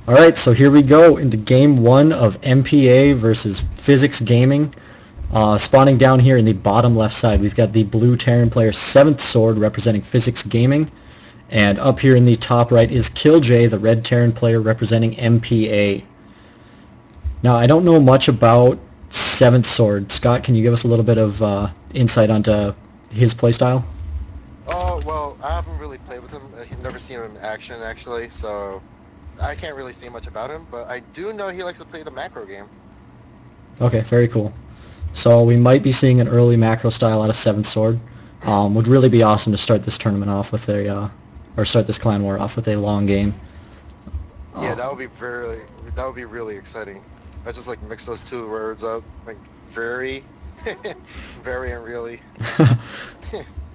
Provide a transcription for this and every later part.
Alright, so here we go into game one of MPA versus Physics Gaming. Spawning down here in the bottom left side, we've got the blue Terran player 7thSword representing Physics Gaming. And up here in the top right is killJ, the red Terran player representing MPA. Now, I don't know much about 7thSword. Scott, can you give us a little bit of insight onto his playstyle? Oh, well, I haven't really played with him. I've never seen him in action, actually, so I can't really say much about him, but I do know he likes to play the macro game. Okay, very cool. So we might be seeing an early macro style out of 7thSword. Would really be awesome to start this tournament off with or start this clan war off with a long game. Yeah, that would be really exciting. I just like mix those two words up, like very, very and really.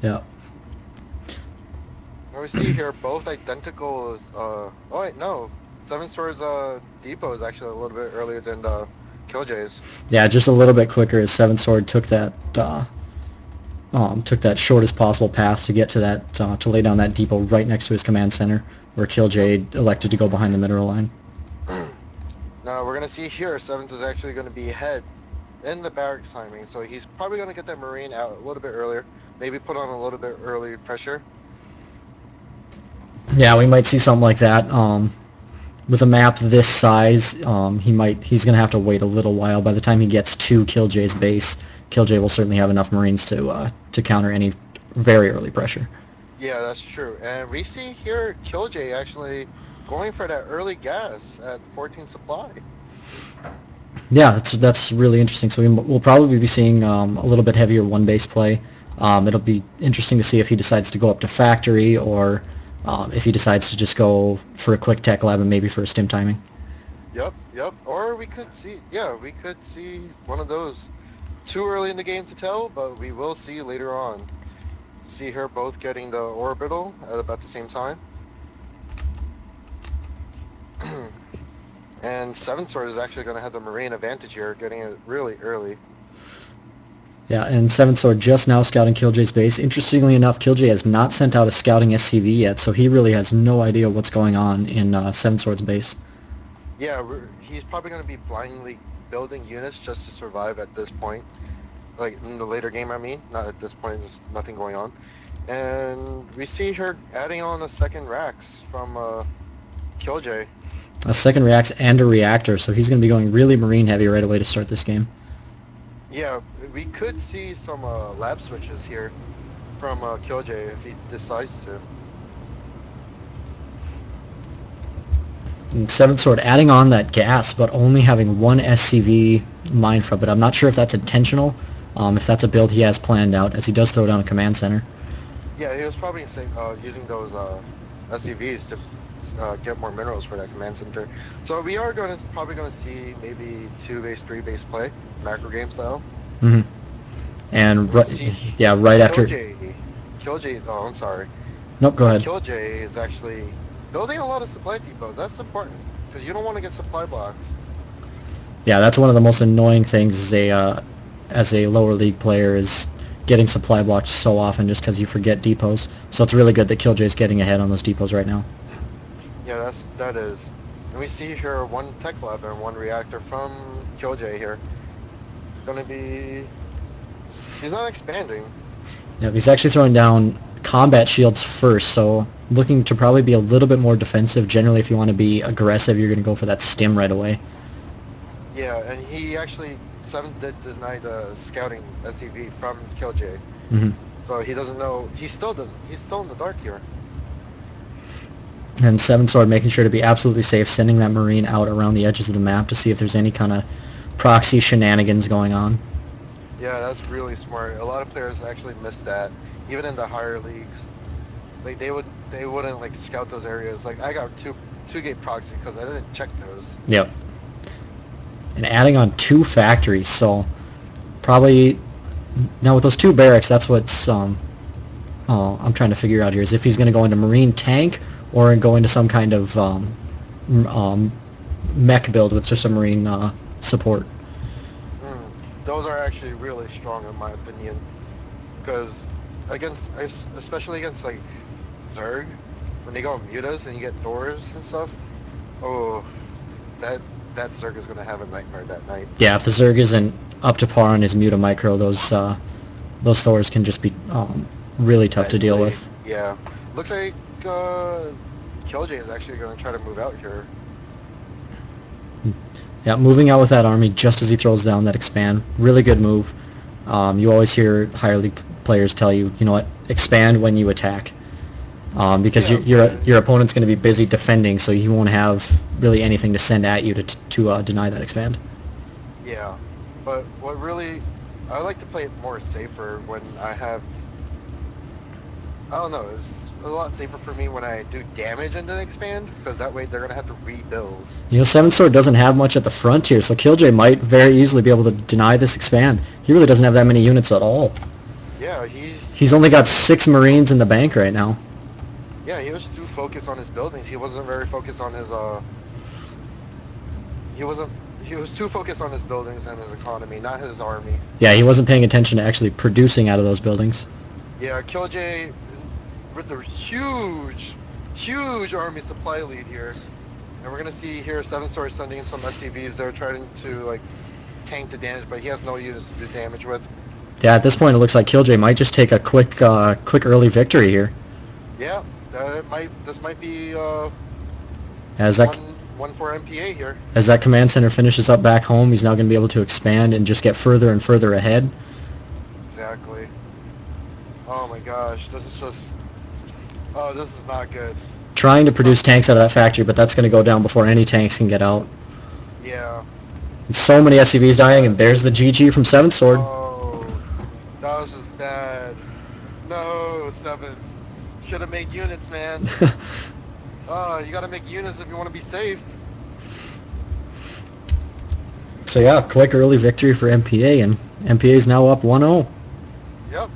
Yeah. Now we see here both identical as, oh wait, no. 7thSword's depot is actually a little bit earlier than killJ's. Yeah, just a little bit quicker as 7thSword took that shortest possible path to get to that to lay down that depot right next to his command center, where killJ elected to go behind the mineral line. Now we're gonna see here, 7th is actually gonna be ahead in the barracks timing, so he's probably gonna get that Marine out a little bit earlier, maybe put on a little bit early pressure. Yeah, we might see something like that. With a map this size, he's gonna have to wait a little while. By the time he gets to killJ's base, killJ will certainly have enough Marines to counter any very early pressure. Yeah, that's true. And we see here killJ actually going for that early gas at 14 supply. Yeah, that's really interesting. So we'll probably be seeing a little bit heavier one base play. It'll be interesting to see if he decides to go up to factory or if he decides to just go for a quick tech lab and maybe for a stim timing. Yep. Or we could see one of those. Too early in the game to tell, but we will see later on. See her both getting the orbital at about the same time. And 7thSword is actually going to have the Marine advantage here, getting it really early. Yeah, and 7thSword just now scouting killJ's base. Interestingly enough, killJ has not sent out a scouting SCV yet, so he really has no idea what's going on in 7thSword's base. Yeah, he's probably going to be blindly building units just to survive at this point. Like, in the later game, I mean. Not at this point, there's nothing going on. And we see her adding on a second Rax from killJ. A second reacts and a reactor, so he's going to be going really Marine heavy right away to start this game. Yeah, we could see some lab switches here from killJ if he decides to. And 7thSword adding on that gas, but only having one SCV mined from it. I'm not sure if that's intentional, if that's a build he has planned out, as he does throw down a command center. Yeah, he was probably using those SCVs to get more minerals for that command center. So we are probably going to see maybe 2-base, 3-base play, macro game style. Mm-hmm. And right after... killJ, oh, I'm sorry. Nope, go ahead. killJ is actually building a lot of supply depots. That's important, because you don't want to get supply blocked. Yeah, that's one of the most annoying things as a lower league player is getting supply blocked so often just because you forget depots. So it's really good that killJ is getting ahead on those depots right now. Yeah, that is. And we see here one tech lab and one reactor from killJ here. It's gonna be... He's not expanding. Yeah, he's actually throwing down combat shields first, so looking to probably be a little bit more defensive. Generally, if you want to be aggressive, you're going to go for that stim right away. Yeah, and he actually... 7th did deny the scouting SCV from killJ. Mm-hmm. So he doesn't know... He still doesn't. He's still in the dark here. And 7thSword making sure to be absolutely safe, sending that Marine out around the edges of the map to see if there's any kind of proxy shenanigans going on. Yeah, that's really smart. A lot of players actually miss that, even in the higher leagues. Like they wouldn't like scout those areas. Like I got two gate proxy because I didn't check those. Yep. And adding on 2 factories, so probably now with those 2 barracks, that's what's I'm trying to figure out here is if he's going to go into Marine tank or go into some kind of mech build with just a Marine support. Those are actually really strong in my opinion, because especially against like Zerg, when they go on mutas and you get doors and stuff, oh, that Zerg is gonna have a nightmare that night. Yeah, if the Zerg isn't up to par on his Muta Micro, those Thors can just be really tough to deal Deadly. with. Yeah. Looks like killJ is actually gonna try to move out here. Yeah, moving out with that army just as he throws down that expand. Really good move. You always hear higher league players tell you, you know what, expand when you attack. Because Yeah, but your opponent's going to be busy defending, so he won't have really anything to send at you to deny that expand. yeah. But what really I like to play it more safer when I have I don't know, it's a lot safer for me when I do damage and then expand, because that way they're gonna have to rebuild. You know, SeveNthSword doesn't have much at the front here, so killJ might very easily be able to deny this expand. He really doesn't have that many units at all. Yeah, He's only got 6 Marines in the bank right now. yeah, he was too focused on his buildings. He wasn't very focused on his he was too focused on his buildings and his economy, not his army. Yeah, he wasn't paying attention to actually producing out of those buildings. Yeah, killJ with the huge army supply lead here. And we're gonna see here SeveNthSword sending in some SCVs. They're trying to like tank the damage, but he has no units to do damage with. Yeah, at this point it looks like killJ might just take a quick early victory here. Yeah, this might be As that one for MPA here. as that command center finishes up back home, he's now going to be able to expand and just get further and further ahead. Exactly. Oh my gosh, this is just this is not good. Trying to produce tanks out of that factory, but that's going to go down before any tanks can get out. Yeah. And so many SCVs dying, and there's the GG from SeveNthSword. Oh, that was just bad. No, Seven. Should have made units, man. Oh, you gotta make units if you want to be safe. So yeah, quick early victory for MPA, and MPA is now up 1-0. Yep.